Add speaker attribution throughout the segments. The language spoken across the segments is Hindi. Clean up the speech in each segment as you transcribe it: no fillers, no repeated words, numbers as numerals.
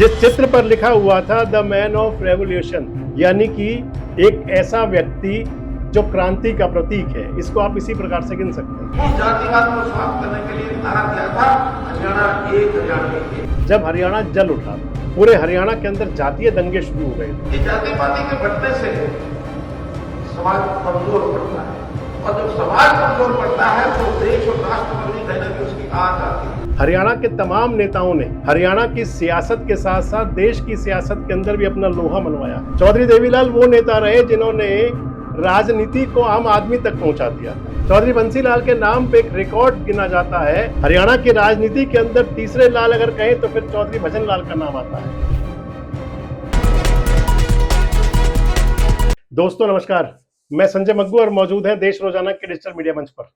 Speaker 1: जिस चित्र पर लिखा हुआ था द मैन ऑफ रेवोल्यूशन, यानी कि एक ऐसा व्यक्ति जो क्रांति का प्रतीक है, इसको आप इसी प्रकार से गिन सकते हैं।
Speaker 2: उस जातिवाद को समाप्त करने के लिए नारा दिया था हरियाणा एक हरियाणा।
Speaker 1: जब हरियाणा जल उठा, पूरे हरियाणा के अंदर जातीय दंगे शुरू हो गए थे।
Speaker 2: जातिवादी के बढ़ने से समाज कमजोर पड़ता है, और जब समाज कमजोर पड़ता है तो देश और राष्ट्र पर भी कहीं ना कहीं उसकी आंच आती है।
Speaker 1: हरियाणा के तमाम नेताओं ने हरियाणा की सियासत के साथ साथ देश की सियासत के अंदर भी अपना लोहा मनवाया। चौधरी देवीलाल वो नेता रहे जिन्होंने राजनीति को आम आदमी तक पहुंचा दिया। चौधरी बंसीलाल के नाम पे एक रिकॉर्ड गिना जाता है। हरियाणा की राजनीति के अंदर तीसरे लाल अगर कहें तो फिर चौधरी भजन लाल का नाम आता है। दोस्तों नमस्कार, मैं संजय मग्गू और मौजूद है देश रोजाना के डिजिटल मीडिया मंच पर।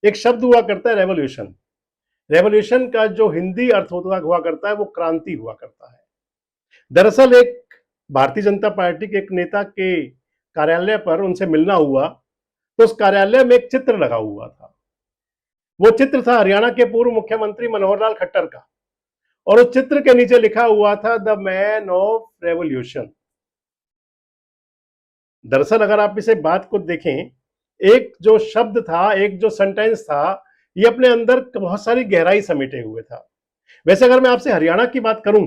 Speaker 1: एक शब्द हुआ करता है रेवोल्यूशन। रेवोल्यूशन का जो हिंदी अर्थ हुआ करता है वो क्रांति हुआ करता है। दरअसल एक भारतीय जनता पार्टी के एक नेता के कार्यालय पर उनसे मिलना हुआ तो उस कार्यालय में एक चित्र लगा हुआ था। वो चित्र था हरियाणा के पूर्व मुख्यमंत्री मनोहर लाल खट्टर का, और उस चित्र के नीचे लिखा हुआ था द मैन ऑफ रेवोल्यूशन। दरअसल अगर आप इसे बात को देखें, एक जो शब्द था, एक जो सेंटेंस था, ये अपने अंदर बहुत सारी गहराई समेटे हुए था। वैसे अगर मैं आपसे हरियाणा की बात करूं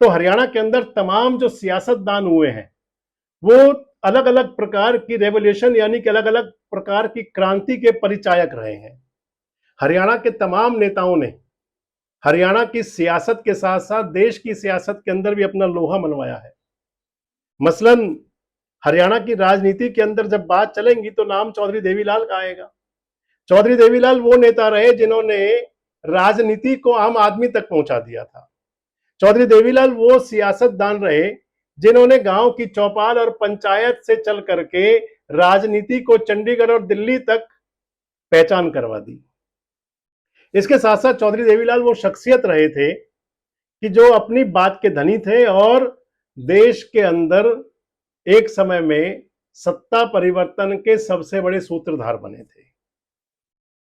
Speaker 1: तो हरियाणा के अंदर तमाम जो सियासतदान हुए हैं वो अलग अलग प्रकार की रेवोल्यूशन यानी कि अलग अलग प्रकार की क्रांति के परिचायक रहे हैं। हरियाणा के तमाम नेताओं ने हरियाणा की सियासत के साथ साथ देश की सियासत के अंदर भी अपना लोहा मनवाया है। मसलन हरियाणा की राजनीति के अंदर जब बात चलेंगी तो नाम चौधरी देवीलाल का आएगा। चौधरी देवीलाल वो नेता रहे जिन्होंने राजनीति को आम आदमी तक पहुंचा दिया था। चौधरी देवीलाल वो सियासतदान रहे जिन्होंने गांव की चौपाल और पंचायत से चल करके राजनीति को चंडीगढ़ और दिल्ली तक पहचान करवा दी। इसके साथ साथ चौधरी देवीलाल वो शख्सियत रहे थे कि जो अपनी बात के धनी थे और देश के अंदर एक समय में सत्ता परिवर्तन के सबसे बड़े सूत्रधार बने थे।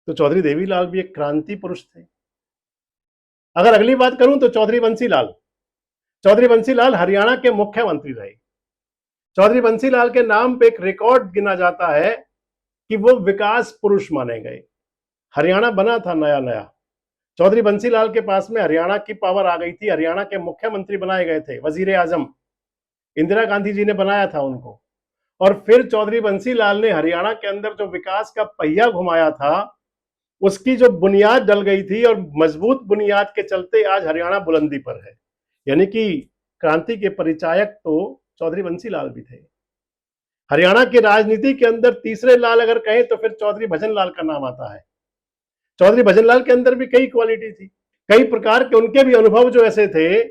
Speaker 1: तो चौधरी देवीलाल भी एक क्रांति पुरुष थे। अगर अगली बात करूं तो चौधरी बंसीलाल हरियाणा के मुख्यमंत्री रहे। चौधरी बंसीलाल के नाम पे एक रिकॉर्ड गिना जाता है कि वो विकास पुरुष माने गए। हरियाणा बना था नया नया, चौधरी बंसीलाल के पास में हरियाणा की पावर आ गई थी। हरियाणा के मुख्यमंत्री बनाए गए थे, वजीर आजम इंदिरा गांधी जी ने बनाया था उनको। और फिर चौधरी बंसीलाल ने हरियाणा के अंदर जो विकास का पहिया घुमाया था उसकी जो बुनियाद डल गई थी, और मजबूत बुनियाद के चलते आज हरियाणा बुलंदी पर है। यानी कि क्रांति के परिचायक तो चौधरी बंसीलाल भी थे। हरियाणा की राजनीति के अंदर तीसरे लाल अगर कहें तो फिर चौधरी भजन लाल का नाम आता है। चौधरी भजन लाल के अंदर भी कई क्वालिटी थी, कई प्रकार के उनके भी अनुभव जो ऐसे थे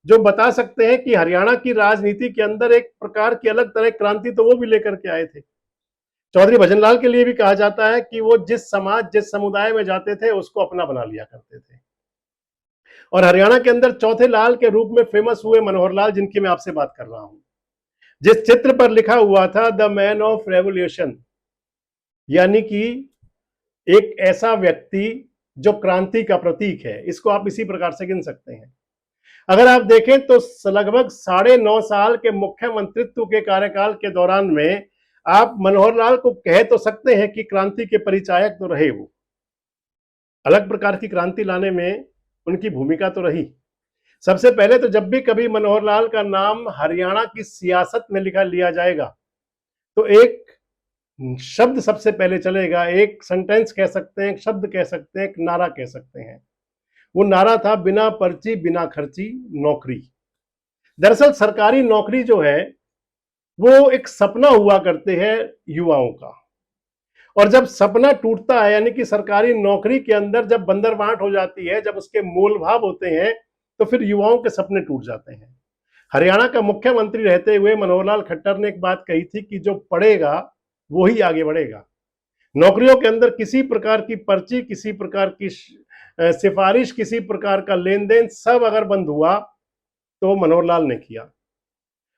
Speaker 1: जो बता सकते हैं कि हरियाणा की राजनीति के अंदर एक प्रकार की अलग तरह क्रांति तो वो भी लेकर के आए थे। चौधरी भजन लाल के लिए भी कहा जाता है कि वो जिस समाज जिस समुदाय में जाते थे उसको अपना बना लिया करते थे। और हरियाणा के अंदर चौथे लाल के रूप में फेमस हुए मनोहर लाल, जिनकी मैं आपसे बात कर रहा हूं। जिस चित्र पर लिखा हुआ था द मैन ऑफ रेवोल्यूशन, यानी कि एक ऐसा व्यक्ति जो क्रांति का प्रतीक है, इसको आप इसी प्रकार से गिन सकते हैं। अगर आप देखें तो लगभग 9.5 साल के मुख्यमंत्रित्व के कार्यकाल के दौरान में आप मनोहर लाल को कह तो सकते हैं कि क्रांति के परिचायक तो रहे। वो अलग प्रकार की क्रांति लाने में उनकी भूमिका तो रही। सबसे पहले तो जब भी कभी मनोहर लाल का नाम हरियाणा की सियासत में लिया जाएगा तो एक शब्द सबसे पहले चलेगा, एक सेंटेंस कह सकते हैं, एक शब्द कह सकते हैं, एक नारा कह सकते हैं। वो नारा था बिना पर्ची बिना खर्ची नौकरी। दरअसल सरकारी नौकरी जो है वो एक सपना हुआ करते हैं युवाओं का, और जब सपना टूटता है यानी कि सरकारी नौकरी के अंदर जब बंदरबांट हो जाती है, जब उसके मोल भाव होते हैं तो फिर युवाओं के सपने टूट जाते हैं। हरियाणा का मुख्यमंत्री रहते हुए मनोहर लाल खट्टर ने एक बात कही थी कि जो पढ़ेगा वो ही आगे बढ़ेगा। नौकरियों के अंदर किसी प्रकार की पर्ची, किसी प्रकार की सिफारिश, किसी प्रकार का लेन देन सब अगर बंद हुआ तो मनोहर लाल ने किया।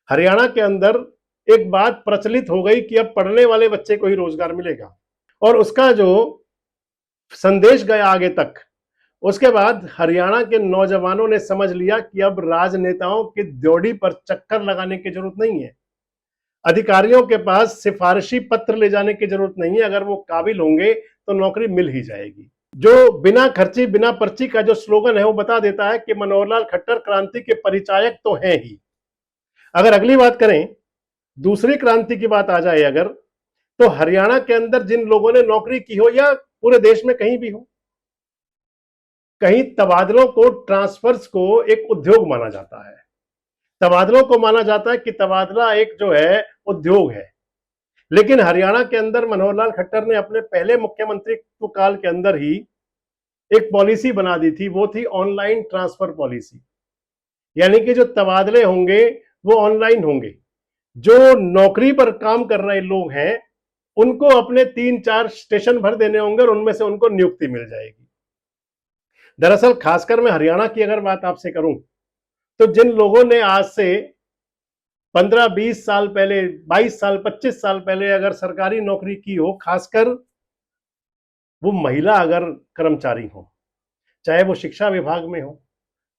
Speaker 1: हरियाणा के अंदर एक बात प्रचलित हो गई कि अब पढ़ने वाले बच्चे को ही रोजगार मिलेगा, और उसका जो संदेश गया आगे तक उसके बाद हरियाणा के नौजवानों ने समझ लिया कि अब राजनेताओं की ड्योढ़ी पर चक्कर लगाने की जरूरत नहीं है, अधिकारियों के पास सिफारिशी पत्र ले जाने की जरूरत नहीं है, अगर वो काबिल होंगे तो नौकरी मिल ही जाएगी। जो बिना खर्ची बिना पर्ची का जो स्लोगन है वो बता देता है कि मनोहर लाल खट्टर क्रांति के परिचायक तो हैं ही। अगर अगली बात करें, दूसरी क्रांति की बात आ जाए अगर, तो हरियाणा के अंदर जिन लोगों ने नौकरी की हो या पूरे देश में कहीं भी हो, कहीं तबादलों को, ट्रांसफर्स को एक उद्योग माना जाता है। तबादलों को माना जाता है कि तबादला एक जो है उद्योग है। लेकिन हरियाणा के अंदर मनोहर लाल खट्टर ने अपने पहले मुख्यमंत्रित्व काल के अंदर ही एक पॉलिसी बना दी थी, वो थी ऑनलाइन ट्रांसफर पॉलिसी। यानी कि जो तबादले होंगे वो ऑनलाइन होंगे। जो नौकरी पर काम कर रहे लोग हैं उनको अपने 3-4 स्टेशन भर देने होंगे और उनमें से उनको नियुक्ति मिल जाएगी। दरअसल खासकर मैं हरियाणा की अगर बात आपसे करूं तो जिन लोगों ने आज से 15-20 साल पहले, 22 साल, 25 साल पहले अगर सरकारी नौकरी की हो, खासकर वो महिला अगर कर्मचारी हो, चाहे वो शिक्षा विभाग में हो,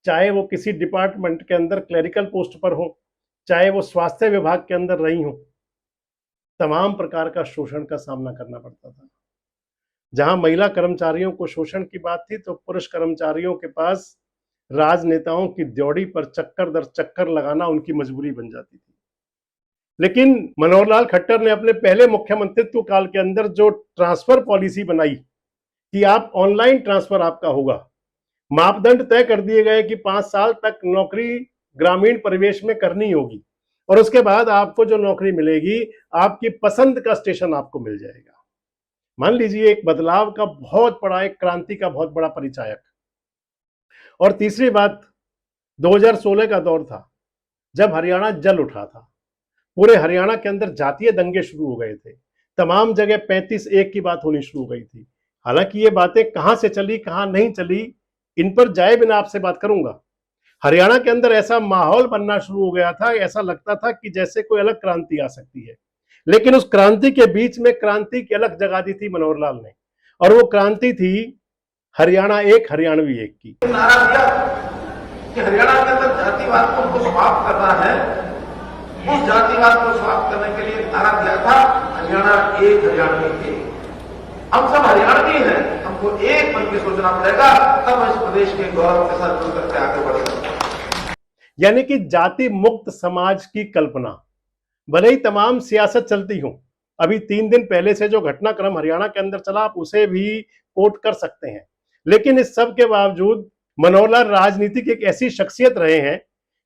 Speaker 1: चाहे वो किसी डिपार्टमेंट के अंदर क्लरिकल पोस्ट पर हो, चाहे वो स्वास्थ्य विभाग के अंदर रही हो, तमाम प्रकार का शोषण का सामना करना पड़ता था। जहां महिला कर्मचारियों को शोषण की बात थी तो पुरुष कर्मचारियों के पास राजनेताओं की ड्योढ़ी पर चक्कर दर चक्कर लगाना उनकी मजबूरी बन जाती थी। लेकिन मनोहर लाल खट्टर ने अपने पहले मुख्यमंत्रित्व काल के अंदर जो ट्रांसफर पॉलिसी बनाई कि आप ऑनलाइन ट्रांसफर आपका होगा, मापदंड तय कर दिए गए कि 5 साल तक नौकरी ग्रामीण परिवेश में करनी होगी और उसके बाद आपको जो नौकरी मिलेगी आपकी पसंद का स्टेशन आपको मिल जाएगा। मान लीजिए एक बदलाव का बहुत बड़ा, एक क्रांति का बहुत बड़ा परिचायक। और तीसरी बात, 2016 का दौर था जब हरियाणा जल उठा था। पूरे हरियाणा के अंदर जातीय दंगे शुरू हो गए थे, तमाम जगह 35-1 की बात होनी शुरू हो गई थी। हालांकि ये बातें कहां से चली, कहां नहीं चली, इन पर जाए बिना आपसे बात करूंगा। हरियाणा के अंदर ऐसा माहौल बनना शुरू हो गया था, ऐसा लगता था कि जैसे कोई अलग क्रांति आ सकती है। लेकिन उस क्रांति के बीच में क्रांति की अलग जगा दी थी मनोहर लाल ने, और वो क्रांति थी हरियाणा एक, हरियाणवी एक की।
Speaker 2: नारा दिया कि हरियाणा के अंदर जातिवाद को हमको समाप्त करना है। उस जातिवाद को समाप्त करने के लिए नारा दिया था हरियाणा एक, हरियाणवी एक। हम सब हरियाणवी हैं, हमको एक बन के सोचना पड़ेगा, तब इस प्रदेश के गौरव के साथ जुड़ करके आगे बढ़ेगा।
Speaker 1: यानी कि जाति मुक्त समाज की कल्पना। भले ही तमाम सियासत चलती हो, अभी 3 दिन पहले से जो घटनाक्रम हरियाणा के अंदर चला आप उसे भी कोट कर सकते हैं। लेकिन इस सब के बावजूद मनोहर लाल राजनीति की एक ऐसी शख्सियत रहे हैं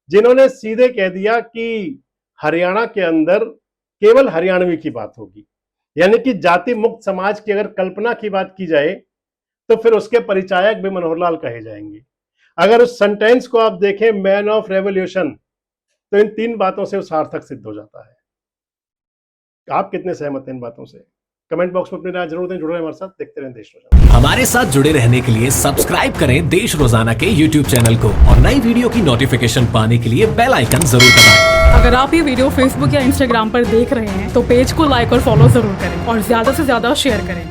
Speaker 1: जिन्होंने सीधे कह दिया कि हरियाणा के अंदर केवल हरियाणवी की बात होगी। यानी कि जाति मुक्त समाज की अगर कल्पना की बात की जाए तो फिर उसके परिचायक भी मनोहर लाल कहे जाएंगे। अगर उस सेंटेंस को आप देखें, मैन ऑफ रेवोल्यूशन, तो इन 3 बातों से वो सार्थक सिद्ध हो जाता है। आप कितने सहमत हैं इन बातों से? कमेंट बॉक्स में अपनी राय जरूर दें। जुड़े हमारे साथ, देखते रहें देश रोजाना।
Speaker 3: हमारे साथ जुड़े रहने के लिए सब्सक्राइब करें देश रोजाना के YouTube चैनल को और नई वीडियो की नोटिफिकेशन पाने के लिए बेल आइकन जरूर दबाएं।
Speaker 4: अगर आप ये वीडियो Facebook या Instagram पर देख रहे हैं तो पेज को लाइक और फॉलो जरूर करें और ज्यादा से ज्यादा शेयर करें।